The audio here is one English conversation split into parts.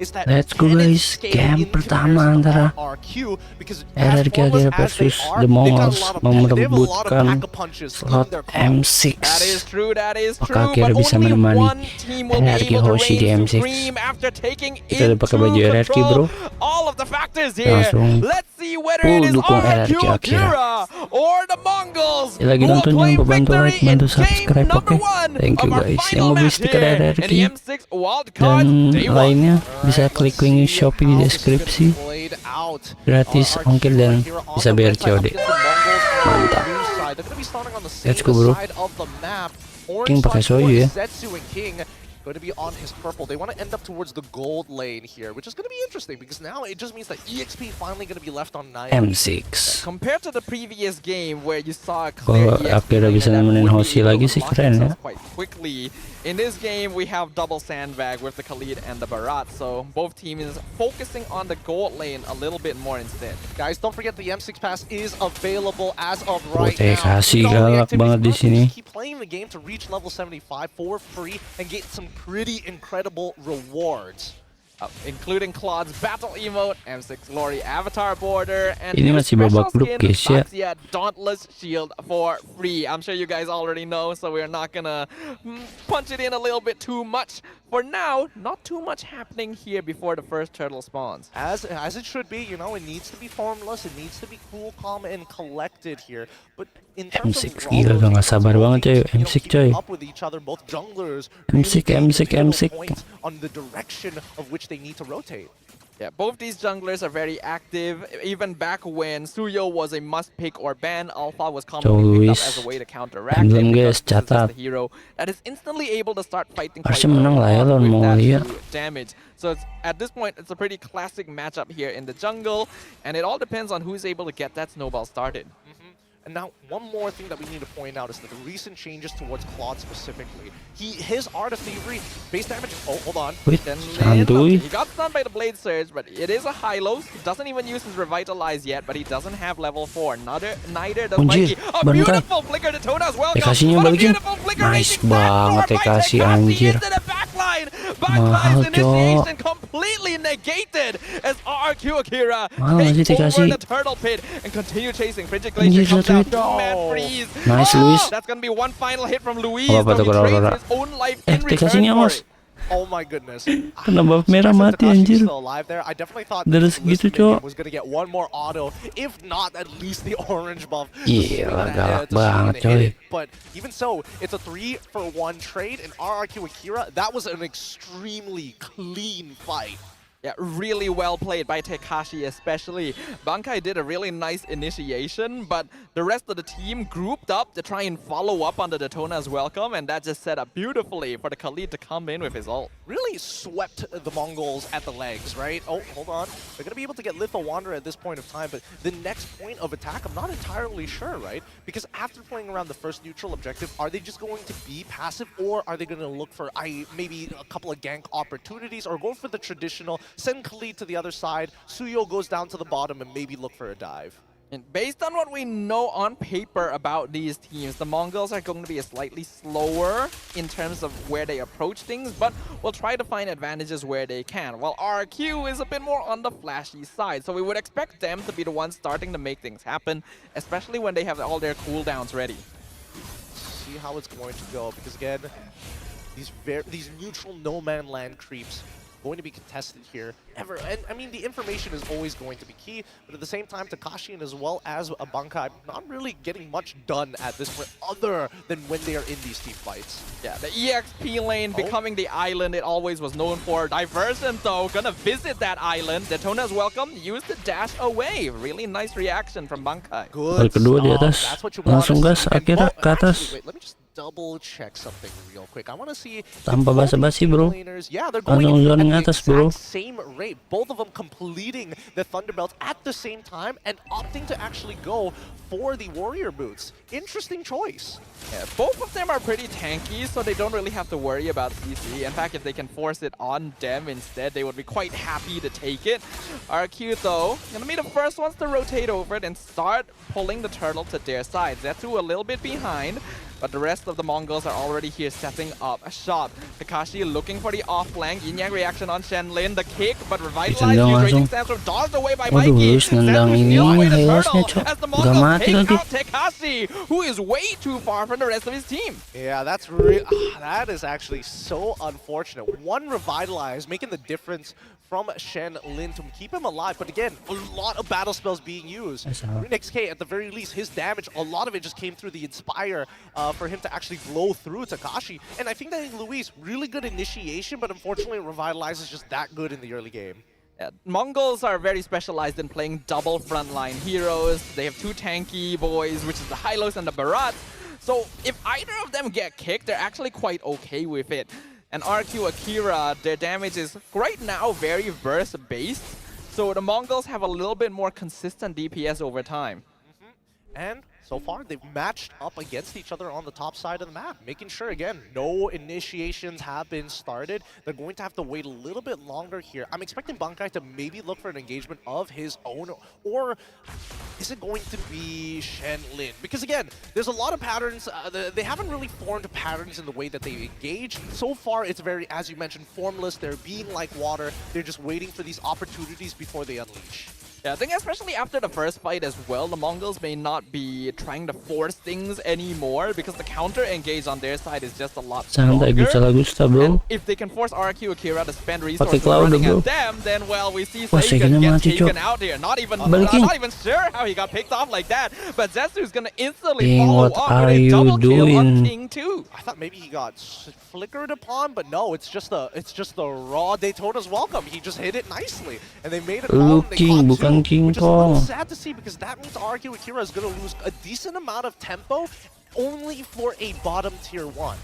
is that Let's go guys, game pertama antara Rrq Akira versus the Mongolz merebutkan slot M6. Apakah Akira bisa menemani Rrq Hoshi di M6? Kita udah pakai baju Rrq bro. Langsung dukung Rrq Akira. Lagi nonton jangan lupa bantu like, bantu subscribe, oke? Thank you guys. Yang mau beli stiker Rrq dan lainnya bisa klik link Shopee di deskripsi. Gratis ongkir dan bisa bayar COD. Mantap. Let's go bro. King pakai Soyu ya. Going to be on his purple. They want to end up towards the gold lane here, which is going to be interesting because now it just means that EXP finally going to be left on 9. M6. Compared to the previous game where you saw a clear Akira bisa nemenin Hoshi lagi sih keren ya. Quite quickly. In this game, we have double sandbag with the Khalid and the Barat, so both teams focusing on the gold lane a little bit more instead. Guys, don't forget the M6 pass is available as of right now. Kasih galak banget di sini. Keep playing the game to reach level 75 for free and get some pretty incredible rewards. Including Claude's battle emote, M6 Glory avatar border, and ini masih babak grup guys ya. Dauntless shield for free. I'm sure you guys already know, so we're not gonna punch it in a little bit too much. For now, not too much happening here before the first turtle spawns. As it should be, you know, it needs to be formless, it needs to be cool, calm, and collected here. But in terms M6 of gila, udah gak sabar banget coy. M6 coy. M6 on the direction of which they need to rotate. Yeah, both these junglers are very active. Even back when Suyo was a must pick or ban, Alpha was commonly picked up as a way to counteract him because this is the hero that is instantly able to start fighting menang lah ya lawan Mongolia. Damage. So at this point, it's a pretty classic matchup here in the jungle, and it all depends on who's able to get that snowball started. And now, one more thing that we need to point out is that the recent changes towards Claude specifically, his Art of Thievery, base damage, oh, hold on. He got stunned by the Blade Surge, but it is a high-low. He doesn't even use his Revitalize yet, but he doesn't have level 4. Neither does Mikey. A beautiful flicker to Tona's welcome. What a beautiful flicker. Nice banget kasih anjir. Mahal initiation completely negated as Rrq Akira takes over the turtle pit and continue chasing. Frigid Glacier comes out. Mad freeze. Nice Luis. That's gonna be one final hit from Luis. He trades his own life in return for it. Oh my goodness. Kena buff merah mati anjir. I definitely thought dari segitu cok was gonna get one more auto, if not at least the orange buff. Gila galak banget coy. But even so, it's a 3-for-1 trade, and Rrq Akira, that was an extremely clean fight. Yeah, really well played by Tekashi especially. Bankai did a really nice initiation, but the rest of the team grouped up to try and follow up on the Daytona's welcome, and that just set up beautifully for the Khalid to come in with his ult. Really swept the Mongolz at the legs, right? Oh, hold on. They're going to be able to get Litho Wanderer at this point of time, but the next point of attack, I'm not entirely sure, right? Because after playing around the first neutral objective, are they just going to be passive, or are they going to look for maybe a couple of gank opportunities, or go for the traditional send Khalid to the other side, Suyo goes down to the bottom, and maybe look for a dive? And based on what we know on paper about these teams, the Mongols are going to be slightly slower in terms of where they approach things, but will try to find advantages where they can. While Rrq is a bit more on the flashy side, so we would expect them to be the ones starting to make things happen, especially when they have all their cooldowns ready. See how it's going to go, because again, these neutral no-man land creeps going to be contested here. And I mean, the information is always going to be key, but at the same time, Tekashi and as well as a Bankai not really getting much done at this point other than when they are in these team fights. Yeah, the EXP lane becoming the island it always was known for. Divergent though, gonna visit that island. Daytona's welcome, use the dash away. Really nice reaction from Bankai. Good kedua di atas. Langsung gas Akira ke atas. Wait, let me just double check something real quick. I want to see tanpa basa-basi bro. Yeah, they're going zoning atas bro. Same rate. Both of them completing the Thunderbelt at the same time and opting to actually go for the Warrior Boots. Interesting choice. Yeah, both of them are pretty tanky, so they don't really have to worry about CC. In fact, if they can force it on them instead, they would be quite happy to take it. Rrq though, gonna be the first ones to rotate over it and start pulling the turtle to their side. Zetsu a little bit behind. but the rest of the Mongols are already here setting up a shot. Tekashi looking for the off flank. Yin-yang reaction on Shenlin. The kick, but revitalized. Use Raging Sandstorm dodged away by Mikey. Nendang ini Hailosnya cok. Gak mati lagi. Tekashi, who is way too far from the rest of his team. Yeah, that is actually so unfortunate. One revitalize, making the difference from Shenlin to keep him alive. But again, a lot of battle spells being used. RrQ, at the very least, his damage, a lot of it just came through the Inspire for him to actually blow through Tekashi. And I think that Luis, really good initiation, but unfortunately Revitalize is just that good in the early game. Yeah, Mongols are very specialized in playing double frontline heroes. They have two tanky boys, which is the Hylos and the Barat. So if either of them get kicked, they're actually quite okay with it. And Rrq Akira, their damage is right now very burst-based. So the Mongols have a little bit more consistent DPS over time. And so far, they've matched up against each other on the top side of the map, making sure, again, no initiations have been started. They're going to have to wait a little bit longer here. I'm expecting Bankai to maybe look for an engagement of his own, or is it going to be Shenlin? Because, again, there's a lot of patterns. They haven't really formed patterns in the way that they engage. So far, it's very, as you mentioned, formless. They're being like water. They're just waiting for these opportunities before they unleash. Yeah, I think especially after the first fight as well, the Mongols may not be trying to force things anymore because the counter engage on their side is just a lot stronger. And if they can force Rrq Akira to spend resources running at them, then well, we see Sagan get taken out here. Not even sure how he got picked off like that, but Zetsu's gonna instantly follow up with a double kill on King 2. I thought maybe he got flickered upon, but no, it's just the raw Daytona's welcome. He just hit it nicely, and they made it all. Which is a little sad to see because that means Rrq Akira is going to lose a decent amount of tempo only for a bottom tier 1.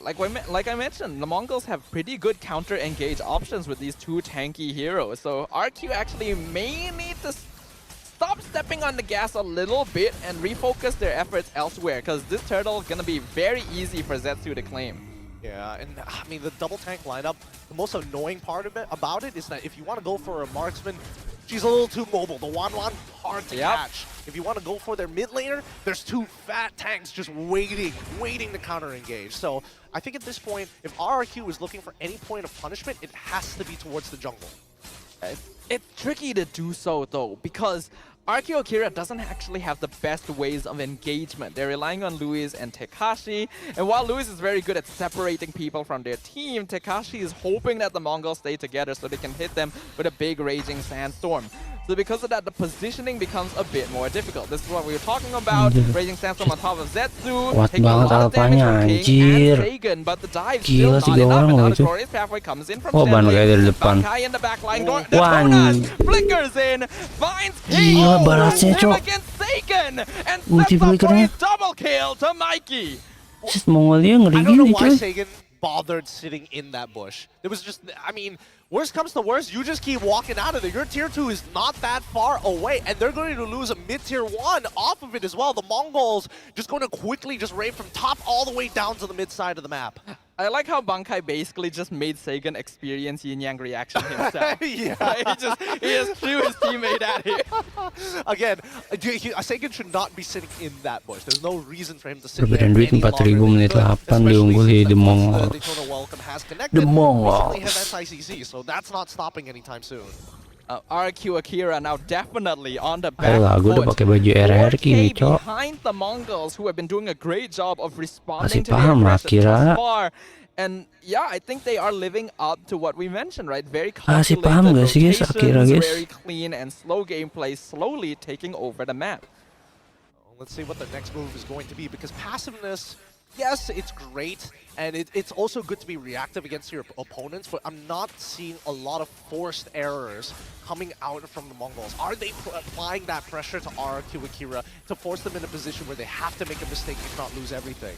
Like I mentioned, the Mongols have pretty good counter engage options with these two tanky heroes. So Rrq actually may need to stop stepping on the gas a little bit and refocus their efforts elsewhere because this turtle is going to be very easy for Zetsu to claim. Yeah, and I mean, the double tank lineup, the most annoying part of it about it is that if you want to go for a marksman, she's a little too mobile. The Wan, hard to catch. If you want to go for their mid laner, there's two fat tanks just waiting to counter engage. So I think at this point, if Rrq is looking for any point of punishment, it has to be towards the jungle. It's tricky to do so though, because Rrq Akira doesn't actually have the best ways of engagement. They're relying on Luis and Tekashi, and while Luis is very good at separating people from their team, Tekashi is hoping that the Mongols stay together so they can hit them with a big Raging Sandstorm. So because of that, the positioning becomes a bit more difficult. This is what we were talking about. Raging Sandstorm on top of Zetsu, taking a lot of damage from King and Sagan, but the dive still not enough, and now the glorious pathway comes in from Shenlin. Bankai in the back line, Detonas flickers in, finds King, him against Sagan, and sets up for a double kill to Mikey. I don't know why Sagan bothered sitting in that bush. It was just, I mean, worst comes to worst, you just keep walking out of there. Your tier 2 is not that far away, and they're going to lose a mid-tier 1 off of it as well. The Mongols just going to quickly just raid from top all the way down to the mid side of the map. I like how Bankai basically just made Sagan experience yin-yang reaction himself. Yeah. He just threw his teammate at him. Again, Sagan should not be sitting in that bush. There's no reason for him to sit there any longer. Especially the Daytona welcome has connected. The Mongols. Have SICC, so that's not stopping anytime soon. Rrq Akira now definitely on the back foot. Behind the Mongols, who have been doing a great job of responding to the aggression thus far. And yeah, I think they are living up to what we mentioned, right? Very calculated rotations, very clean and slow gameplay, slowly taking over the map. Let's see what the next move is going to be, because passiveness, yes, it's great, and it's also good to be reactive against your opponents, but I'm not seeing a lot of forced errors coming out from the Mongols. Are they applying that pressure to Rrq Akira to force them in a position where they have to make a mistake if not lose everything?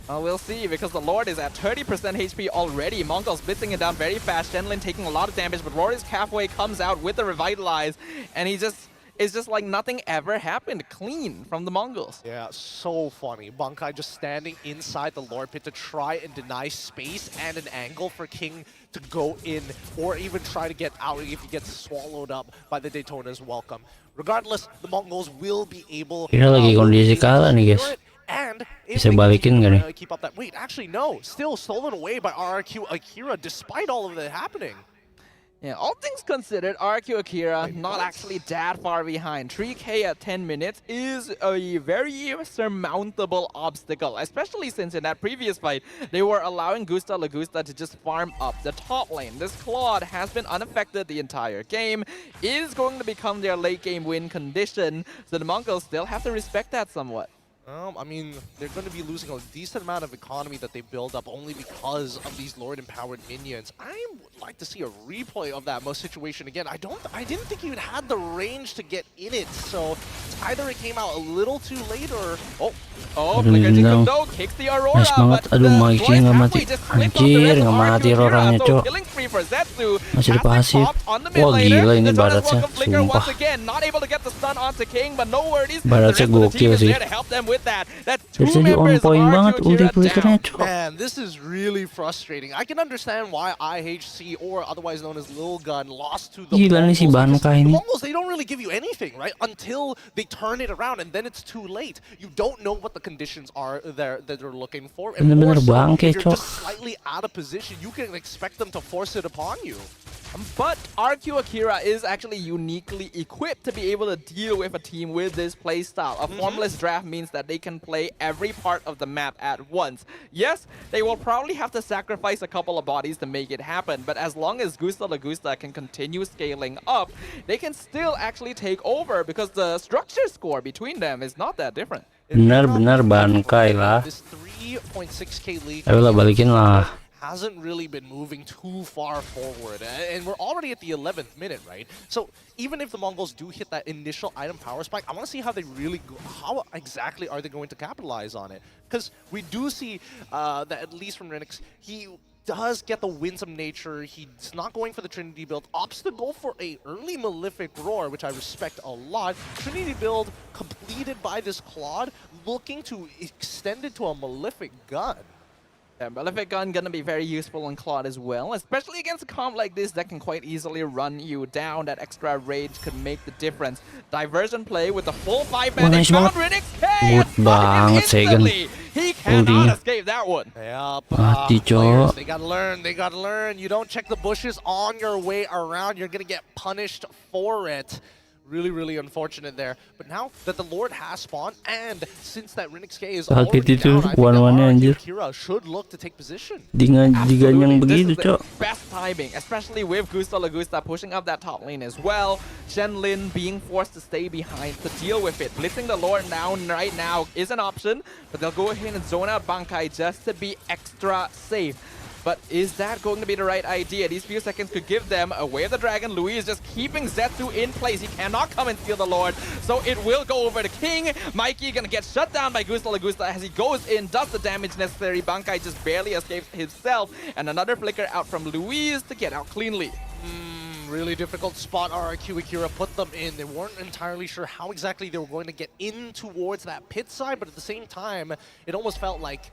We'll see, because the Lord is at 30% HP already. Mongols blitzing it down very fast. Shenlin taking a lot of damage, but Rory's halfway comes out with the Revitalize, and it's just like nothing ever happened. Clean from the Mongols. Yeah, so funny. Bankai just standing inside the Lord Pit to try and deny space and an angle for King to go in, or even try to get out if he gets swallowed up by the Daytona's welcome. Regardless, the Mongols will be able lagi kondisi kalah nih guys. And if Bisa they balikin nggak nih? keep up that, wait, actually no, still stolen away by Rrq Akira despite all of that happening. Yeah, all things considered, Rrq Akira Wait, not what? actually that far behind. 3K at 10 minutes is a very surmountable obstacle, especially since in that previous fight, they were allowing Gusta Lagusta to just farm up the top lane. This Claude has been unaffected the entire game, is going to become their late game win condition, so the Mongols still have to respect that somewhat. I mean, they're going to be losing a decent amount of economy that they build up only because of these Lord-empowered minions. I would like to see a replay of that most situation again. I didn't think he even had the range to get in it, so either it came out a little too late or... Oh, Flicker Jikundo kicks the Aurora, nice banget. Aduh, Mikey nggak mati. Anjir, nggak mati orangnya, cok. Masih di pasif. Wah, gila ini baratnya. Sumpah. Baratnya gokil sih. Dari tadi on point banget ulti flickernya, cok. Man, this is really frustrating. I can understand why IHC, or otherwise known as Lil Gun, lost to the Gila nih si Mongols. Banka The ini. Mongols, they don't really give you anything, right? Until they turn it around, and then it's too late. You don't know what the conditions are there that they're looking for. And more Bener-bener so, bangke, if you're cok. just slightly out of position, you can expect them to force it upon you. But Rrq Akira is actually uniquely equipped to be able to deal with a team with this playstyle. A formless draft means that they can play every part of the map at once. Yes, they will probably have to sacrifice a couple of bodies to make it happen, but as long as Gusta Lagusta can continue scaling up, they can still actually take over because the structure score between them is not that different. Benar-benar bangkai lah. This 3.6k lead Ayolah balikin lah. hasn't really been moving too far forward, and we're already at the 11th minute, right? So even if the Mongols do hit that initial item power spike, I want to see how they really go, how exactly are they going to capitalize on it? Because we do see that at least from Renix, he does get the winsome nature. He's not going for the Trinity build. Opts to go for a early Malefic Roar, which I respect a lot. Trinity build completed by this Claude, looking to extend it to a Malefic Gun. Yeah, Malefic Gun gonna be very useful on Claude as well, especially against a comp like this that can quite easily run you down. That extra rage could make the difference. Diversion play with the full 5-man nice found banget. Renix. Good banget, Sagan. He cannot escape that one. Yep. Mati, Players, cok. they gotta learn. They gotta learn. You don't check the bushes on your way around, you're gonna get punished for it. Really, really unfortunate there. But now that the Lord has spawned, and since that Renix K is already down, I think that Rrq Akira should look to take position. Diganyang begitu, cok. Best timing, especially with Gusta Lagusta pushing up that top lane as well. Shenlin being forced to stay behind to deal with it. Blitzing the Lord down right now is an option, but they'll go ahead and zone out Bankai just to be extra safe. But is that going to be the right idea? These few seconds could give them away of the dragon. Louis is just keeping Zetsu in place. He cannot come and steal the Lord, so it will go over to King. Mikey gonna get shut down by Gusta Lagusta as he goes in, does the damage necessary. Bankai just barely escapes himself, and another flicker out from Louise to get out cleanly. Really difficult spot Rrq Akira put them in. They weren't entirely sure how exactly they were going to get in towards that pit side, but at the same time, it almost felt like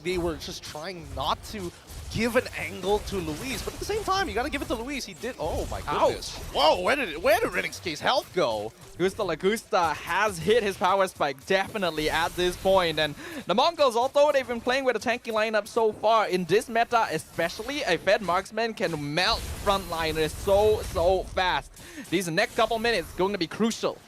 they were just trying not to give an angle to Luis, but at the same time, you gotta give it to Luis. He did. Oh my goodness! Ouch. Whoa! Where did Renix's health go? Gusta Lagusta has hit his power spike definitely at this point, and the Mongols, although they've been playing with a tanky lineup so far in this meta, especially a Fed marksman can melt frontliners so fast. These next couple minutes going to be crucial.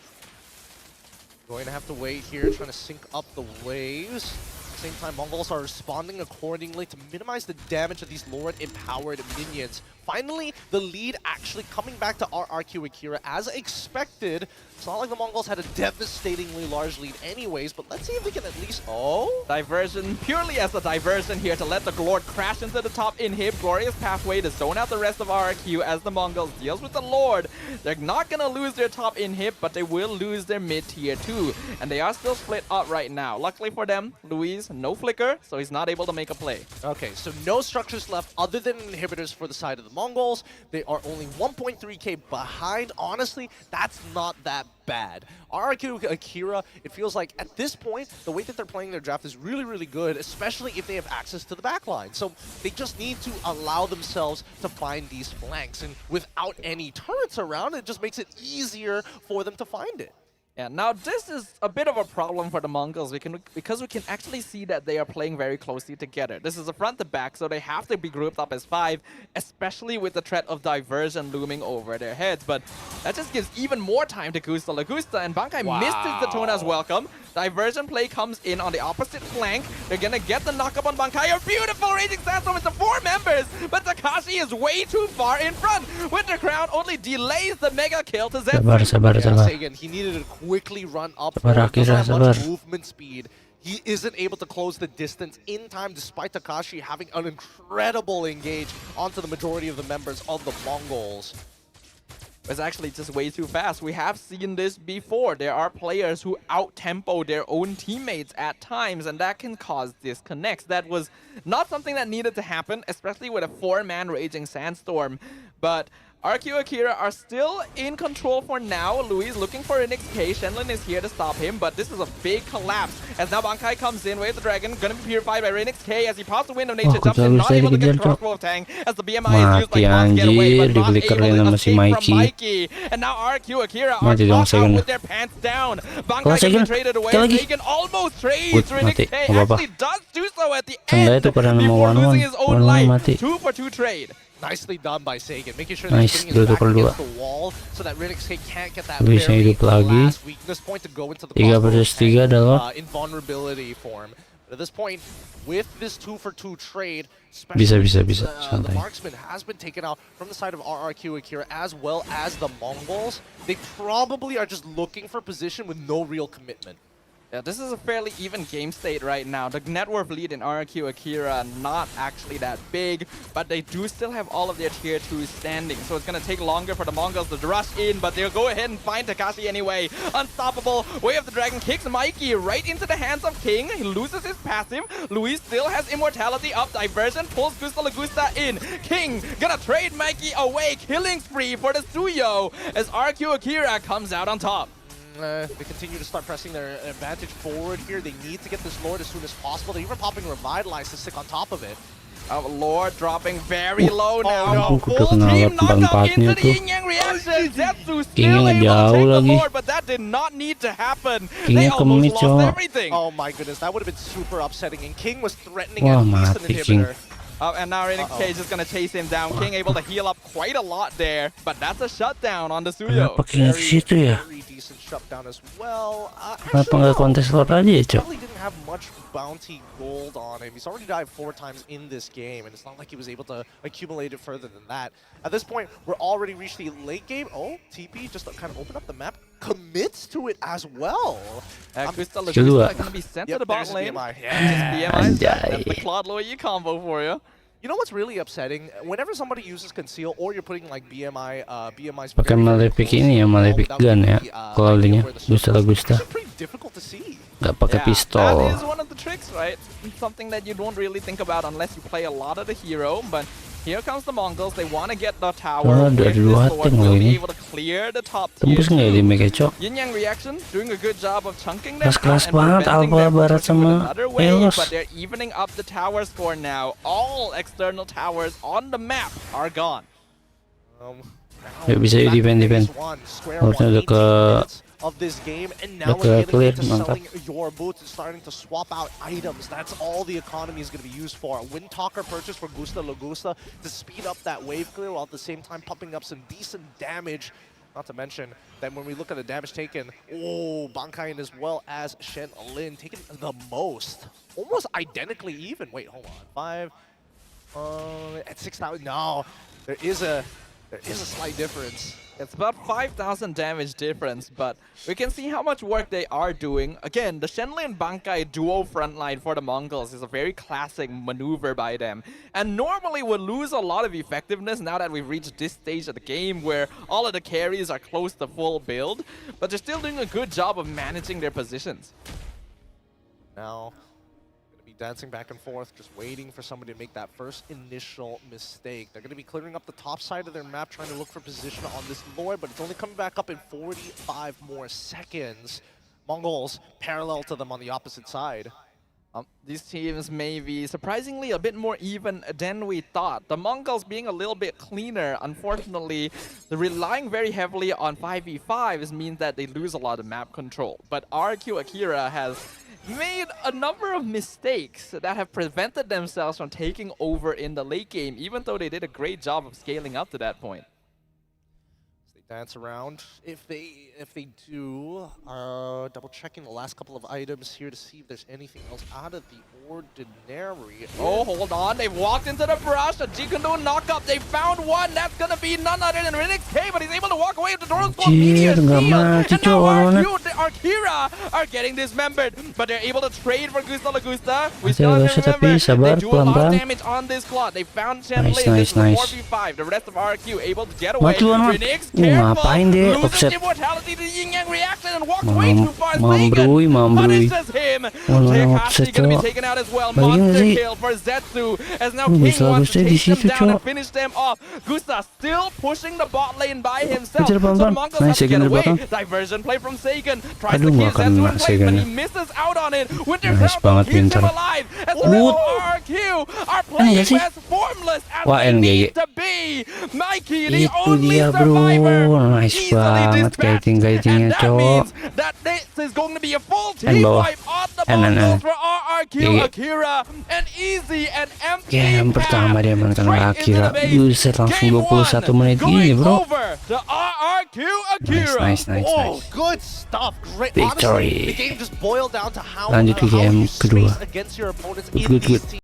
Going to have to wait here, trying to sync up the waves. Same time, Mongols are responding accordingly to minimize the damage of these Lord-empowered minions. Finally, the lead actually coming back to Rrq Akira as expected. It's not like the Mongols had a devastatingly large lead anyways, but let's see if we can at least... Oh? Diversion, purely as a diversion here to let the Lord crash into the top inhib. Glorious pathway to zone out the rest of Rrq as the Mongols deals with the Lord. They're not going to lose their top inhib, but they will lose their mid tier too. And they are still split up right now. Luckily for them, Luis, no flicker, so he's not able to make a play. Okay, so no structures left other than inhibitors for the side of the Mongols. They are only 1.3k behind. Honestly, that's not that bad. Rrq Akira, it feels like at this point, the way that they're playing their draft is really, really good, especially if they have access to the backline. So they just need to allow themselves to find these flanks. And without any turrets around, it just makes it easier for them to find it. Yeah, now this is a bit of a problem for the Mongols because we can actually see that they are playing very closely together. This is a front to back, so they have to be grouped up as 5, especially with the threat of diversion looming over their heads. But that just gives even more time to Gusta Lagusta, and Bankai missed his Daytona's welcome. Diversion play comes in on the opposite flank. They're gonna get the knock up on Bankai. A beautiful Raging Sandstorm with the 4 members, but Takashi is way too far in front. With the crown only delays the mega kill to Zetsu. Sabar. Again, he needed to quickly run up. Akira, Doesn't have much movement speed. He isn't able to close the distance in time, despite Takashi having an incredible engage onto the majority of the members of the Mongols. It's actually just way too fast. We have seen this before. There are players who out-tempo their own teammates at times, and that can cause disconnects. That was not something that needed to happen, especially with a 4-man Raging Sandstorm. But Rrq Akira are still in control for now. Luis looking for an XK. Shenlin is here to stop him, but this is a big collapse. As now Bankai comes in, Wave the Dragon, gonna be purified by Rain XK as he pops the Wind of Nature, jumps in, not able to get the crossbow of Tang, as the BMI is used by Kwan to get away, but not able to escape from Mikey. And now Rrq Akira are caught out with their pants down. Bankai gets traded away. Sagan almost trades. Rain XK actually does do so at the end before losing his own life. 2-for-2 trade. Nicely done by Sagan, making sure that he's getting his back against the wall so that RXK can't get that very last weakness point to go into the invulnerability form. But at this point, with this 2-for-2 trade, the marksman has been taken out from the side of Rrq Akira as well as the Mongols. They probably are just looking for position with no real commitment. Yeah, this is a fairly even game state right now. The net worth lead in Rrq Akira not actually that big, but they do still have all of their tier 2s standing. So it's going to take longer for the Mongols to rush in, but they'll go ahead and find Takashi anyway. Unstoppable. Way of the Dragon kicks Mikey right into the hands of King. He loses his passive. Luis still has immortality up. Diversion pulls Gusta Lagusta in. King gonna trade Mikey away. Killing spree for the Suyo as Rrq Akira comes out on top. They continue to start pressing their advantage forward here. They need to get this Lord as soon as possible. They're even popping Revitalize to stick on top of it. Lord dropping very low now. Full team knockout into the yin-yang reaction. Zetsu still able to take the Lord, but that did not need to happen. They almost lost everything. Oh my goodness, that would have been super upsetting. And King was threatening at least an inhibitor. And now RXK is just going to chase him down. King able to heal up quite a lot there, but that's a shutdown on the Suyo. Very decent shutdown as well. Probably didn't have much bounty gold on him. He's already died 4 times in this game, and it's not like he was able to accumulate it further than that. At this point, we're already reached the late game. Oh, TP just kind of opened up the map, commits to it as well. Gusta Lagusta going to be sent to the bot lane. BMI. That's the Claude Loyi combo for you. You know what's really upsetting? Whenever somebody uses conceal, or you're putting like BMI's pakai malepic ini ya, malepic gun ya, cloudingnya Gusta Lagusta. Difficult to see. Gak pakai pistol. That is one of the tricks, right? Something that you don't really think about unless you play a lot of the hero, but here comes the Mongols. They want to get the tower. Ada 2 ting loh ini. Tembus nggak ya di Mega Chok? Yin-yang reaction doing a good job of chunking them kelas banget Alpha Barat sama Elos. But they're evening up the towers for now. All external towers on the map are gone. Ya bisa defend. Harusnya udah ke of this game, and now we're getting into selling your boots and starting to swap out items. That's all the economy is going to be used for. A Wind Talker purchase for Gusta Lagusta to speed up that wave clear while at the same time pumping up some decent damage. Not to mention that when we look at the damage taken, Bankai as well as Shenlin taking the most. Almost identically even. Wait, hold on. 5 at 6,000. No, there is a slight difference. It's about 5,000 damage difference, but we can see how much work they are doing. Again, the Shenlin Bankai duo frontline for the Mongols is a very classic maneuver by them. And normally would lose a lot of effectiveness now that we've reached this stage of the game where all of the carries are close to full build, but they're still doing a good job of managing their positions. Now, dancing back and forth, just waiting for somebody to make that first initial mistake. They're going to be clearing up the top side of their map, trying to look for position on this Lord, but it's only coming back up in 45 more seconds. Mongols parallel to them on the opposite side. These teams may be surprisingly a bit more even than we thought. The Mongolz being a little bit cleaner, unfortunately, they're relying very heavily on 5v5s means that they lose a lot of map control. But Rrq Akira has made a number of mistakes that have prevented themselves from taking over in the late game, even though they did a great job of scaling up to that point. Dance around. If they do, double checking the last couple of items here to see if there's anything else out of the ordinary. Oh, hold on. They've walked into the brush. A Jikundo knockup. They found one. That's gonna be none other than Rrq, but he's able to walk away with the door. Anjir, nggak mati cowok. And now Akira are getting dismembered, but they're able to trade for Gusta Lagusta. We still have to tapi remember, sabar, they do a lot of pelan-pelan. damage on this clock. They found Champlain. Nice, This is a nice. 4v5. The rest of Rrq able to get away. Mati luan, Wan. Rrq Ngapain dia loses offset? immortality to the yin-yang reaction and walks way too far. Mambrui. Punishes him. offset Takashi gonna be cowok. taken out as well. Balikin Monster sih. kill for Zetsu as now Bisa King wants to Gusta di take them situ, down cowok. and finish them off. Gusta still pushing the bot lane by himself. Kejar So the pelan-pelan. Mongols Nice, have to Sagan get dari away. belakang. Diversion play from Sagan. Tries Aduh, to kill nggak Zetsu kena in place, but Sagan. he misses out on it. Winter Nice Crown banget, keeps him Winter. alive. As the rest of Rrq are playing nggak sih? as formless as Wah, they NGG. need to be. Mikey, the Itu only dia, bro. survivor, Nice easily banget dispatched. kiting-kitingnya, And that cowok. means that this is going to be a full team bawah. wipe on the N. Mongols for Rrq GG. Akira. An easy and empty Game pertama dia menangkan Akira. base. Buset, langsung Game 21 one, menit gini, going bro. over to Rrq Akira. Nice. Oh, good stuff. Great. Victory. Honestly, the game just boiled down to how Lanjut ke how game you kedua. space against your opponents Good, in good, these good. teams.